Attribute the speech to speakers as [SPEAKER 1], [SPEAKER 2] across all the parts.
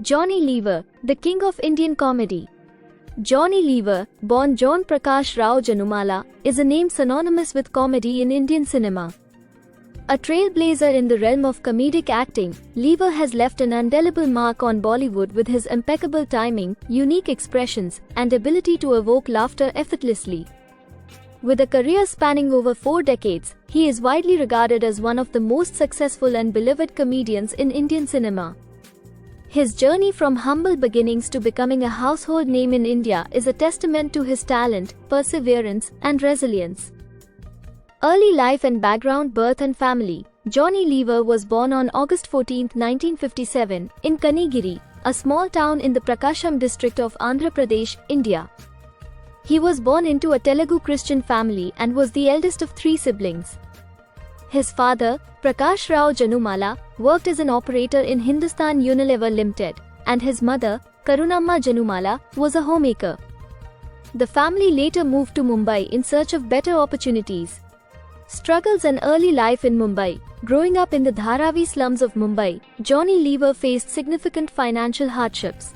[SPEAKER 1] Johnny Lever, the king of Indian comedy. Johnny Lever, born John Prakash Rao Janumala, is a name synonymous with comedy in Indian cinema. A trailblazer in the realm of comedic acting, Lever has left an indelible mark on Bollywood with his impeccable timing, unique expressions, and ability to evoke laughter effortlessly. With a career spanning over 4 decades, he is widely regarded as one of the most successful and beloved comedians in Indian cinema. His journey from humble beginnings to becoming a household name in India is a testament to his talent, perseverance, and resilience. Early life and background. Birth and family. Johnny Lever was born on August 14, 1957, in Kanigiri, a small town in the Prakasham district of Andhra Pradesh, India. He was born into a Telugu Christian family and was the eldest of 3 siblings. His father, Prakash Rao Janumala, worked as an operator in Hindustan Unilever Limited, and his mother, Karunamma Janumala, was a homemaker. The family later moved to Mumbai in search of better opportunities. Struggles and early life in Mumbai. Growing up in the Dharavi slums of Mumbai, Johnny Lever faced significant financial hardships.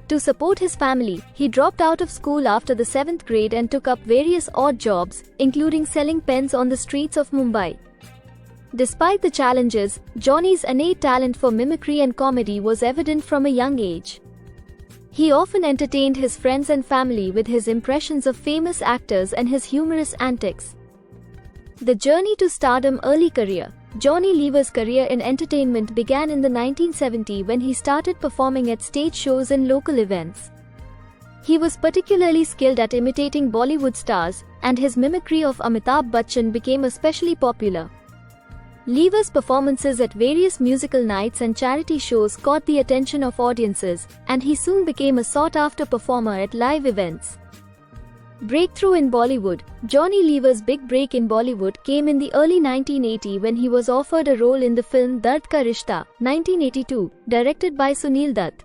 [SPEAKER 1] To support his family, he dropped out of school after the 7th grade and took up various odd jobs, including selling pens on the streets of Mumbai. Despite the challenges, Johnny's innate talent for mimicry and comedy was evident from a young age. He often entertained his friends and family with his impressions of famous actors and his humorous antics. The journey to stardom. Early career. Johnny Lever's career in entertainment began in the 1970s when he started performing at stage shows and local events. He was particularly skilled at imitating Bollywood stars, and his mimicry of Amitabh Bachchan became especially popular. Lever's performances at various musical nights and charity shows caught the attention of audiences, and he soon became a sought-after performer at live events. Breakthrough in Bollywood. Johnny Lever's big break in Bollywood came in the early 1980s when he was offered a role in the film Dard Ka Rishta, 1982, directed by Sunil Dutt.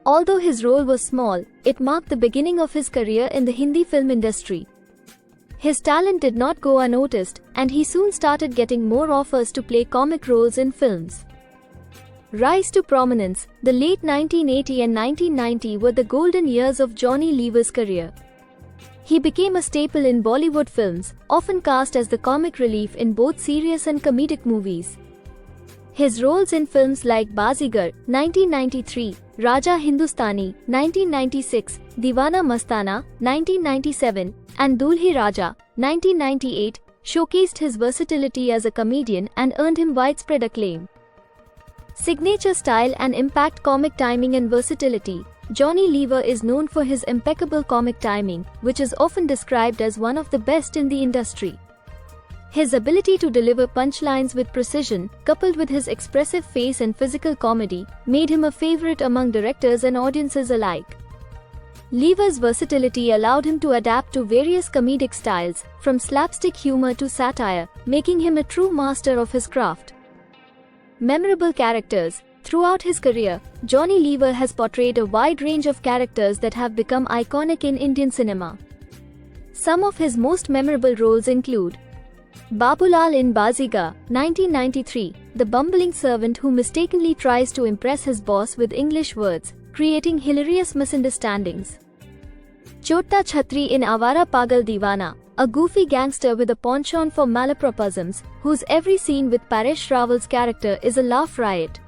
[SPEAKER 1] Although his role was small, it marked the beginning of his career in the Hindi film industry. His talent did not go unnoticed, and he soon started getting more offers to play comic roles in films. Rise to prominence. The late 1980s and 1990s were the golden years of Johnny Lever's career. He became a staple in Bollywood films, often cast as the comic relief in both serious and comedic movies. His roles in films like Bazigar, 1993, Raja Hindustani, 1996, Deewana Mastana, 1997, and Dulhi Raja, 1998, showcased his versatility as a comedian and earned him widespread acclaim. Signature style and impact. Comic timing and versatility. Johnny Lever is known for his impeccable comic timing, which is often described as one of the best in the industry. His ability to deliver punchlines with precision, coupled with his expressive face and physical comedy, made him a favorite among directors and audiences alike. Lever's versatility allowed him to adapt to various comedic styles, from slapstick humor to satire, making him a true master of his craft. Memorable characters. Throughout his career, Johnny Lever has portrayed a wide range of characters that have become iconic in Indian cinema. Some of his most memorable roles include Babulal in Bazigar, 1993, the bumbling servant who mistakenly tries to impress his boss with English words, creating hilarious misunderstandings. Chota Chhatri in Avara Pagal Deewana, a goofy gangster with a penchant for malapropisms, whose every scene with Paresh Rawal's character is a laugh riot.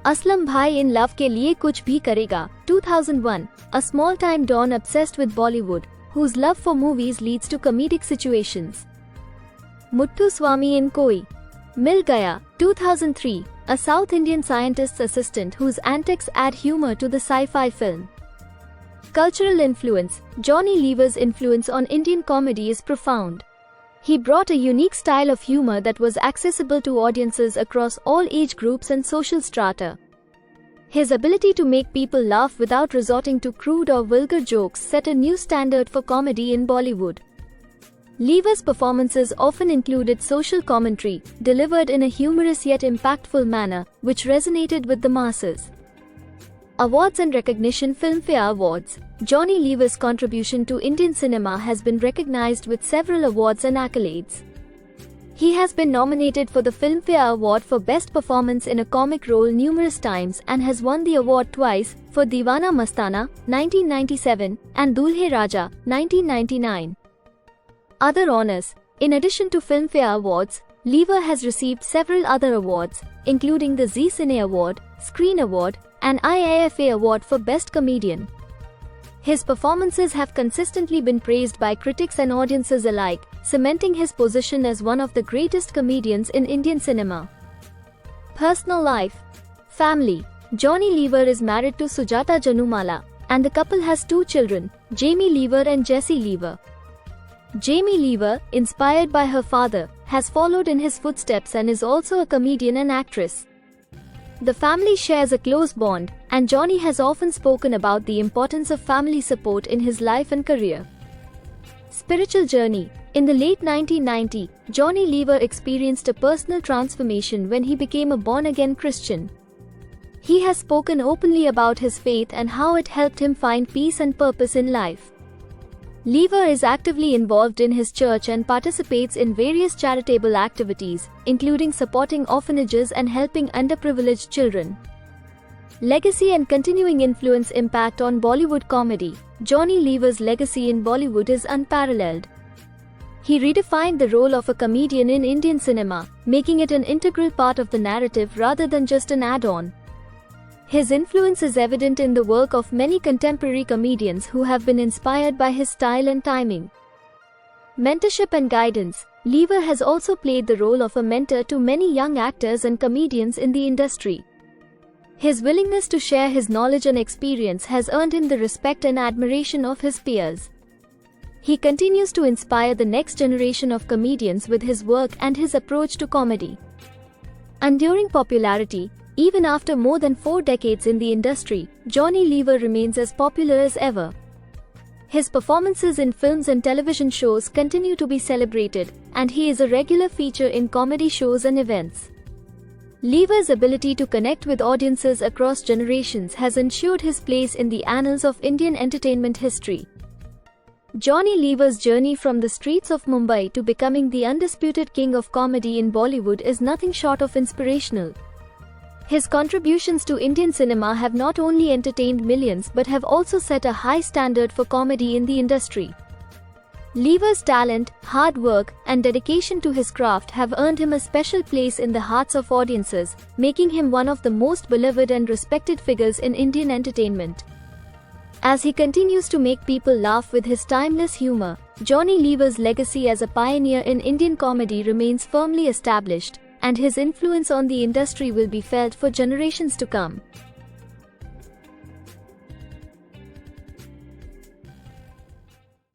[SPEAKER 1] Aslam Bhai in Love Ke Liye Kuch Bhi Karega, 2001, a small-time don obsessed with Bollywood, whose love for movies leads to comedic situations. Muttu Swami in Koi Mil Gaya, 2003, a South Indian scientist's assistant whose antics add humor to the sci-fi film. Cultural influence. Johnny Lever's influence on Indian comedy is profound. He brought a unique style of humor that was accessible to audiences across all age groups and social strata. His ability to make people laugh without resorting to crude or vulgar jokes set a new standard for comedy in Bollywood. Lever's performances often included social commentary, delivered in a humorous yet impactful manner, which resonated with the masses. Awards and recognition. Filmfare Awards. Johnny Lever's contribution to Indian cinema has been recognized with several awards and accolades. He has been nominated for the Filmfare Award for Best Performance in a Comic Role numerous times and has won the award twice, for Deewana Mastana, 1997, and Dulhe Raja, 1999. Other honors. In addition to Filmfare Awards, Lever has received several other awards, including the Zee Cine Award, Screen Award, and IIFA Award for Best Comedian. His performances have consistently been praised by critics and audiences alike, cementing his position as one of the greatest comedians in Indian cinema. Personal life. Family. Johnny Lever is married to Sujata Janumala, and the couple has 2 children, Jamie Lever and Jessie Lever. Jamie Lever, inspired by her father, has followed in his footsteps and is also a comedian and actress. The family shares a close bond, and Johnny has often spoken about the importance of family support in his life and career. Spiritual journey. In the late 1990s, Johnny Lever experienced a personal transformation when he became a born-again Christian. He has spoken openly about his faith and how it helped him find peace and purpose in life. Lever is actively involved in his church and participates in various charitable activities, including supporting orphanages and helping underprivileged children. Legacy and continuing influence impact on Bollywood comedy. Johnny Lever's legacy in Bollywood is unparalleled. He redefined the role of a comedian in Indian cinema, making it an integral part of the narrative rather than just an add-on. His influence is evident in the work of many contemporary comedians who have been inspired by his style and timing. Mentorship and guidance. Lever has also played the role of a mentor to many young actors and comedians in the industry. His willingness to share his knowledge and experience has earned him the respect and admiration of his peers. He continues to inspire the next generation of comedians with his work and his approach to comedy. Enduring popularity. Even after more than 4 decades in the industry, Johnny Lever remains as popular as ever. His performances in films and television shows continue to be celebrated, and he is a regular feature in comedy shows and events. Lever's ability to connect with audiences across generations has ensured his place in the annals of Indian entertainment history. Johnny Lever's journey from the streets of Mumbai to becoming the undisputed king of comedy in Bollywood is nothing short of inspirational. His contributions to Indian cinema have not only entertained millions but have also set a high standard for comedy in the industry. Lever's talent, hard work, and dedication to his craft have earned him a special place in the hearts of audiences, making him one of the most beloved and respected figures in Indian entertainment. As he continues to make people laugh with his timeless humor, Johnny Lever's legacy as a pioneer in Indian comedy remains firmly established, and his influence on the industry will be felt for generations to come.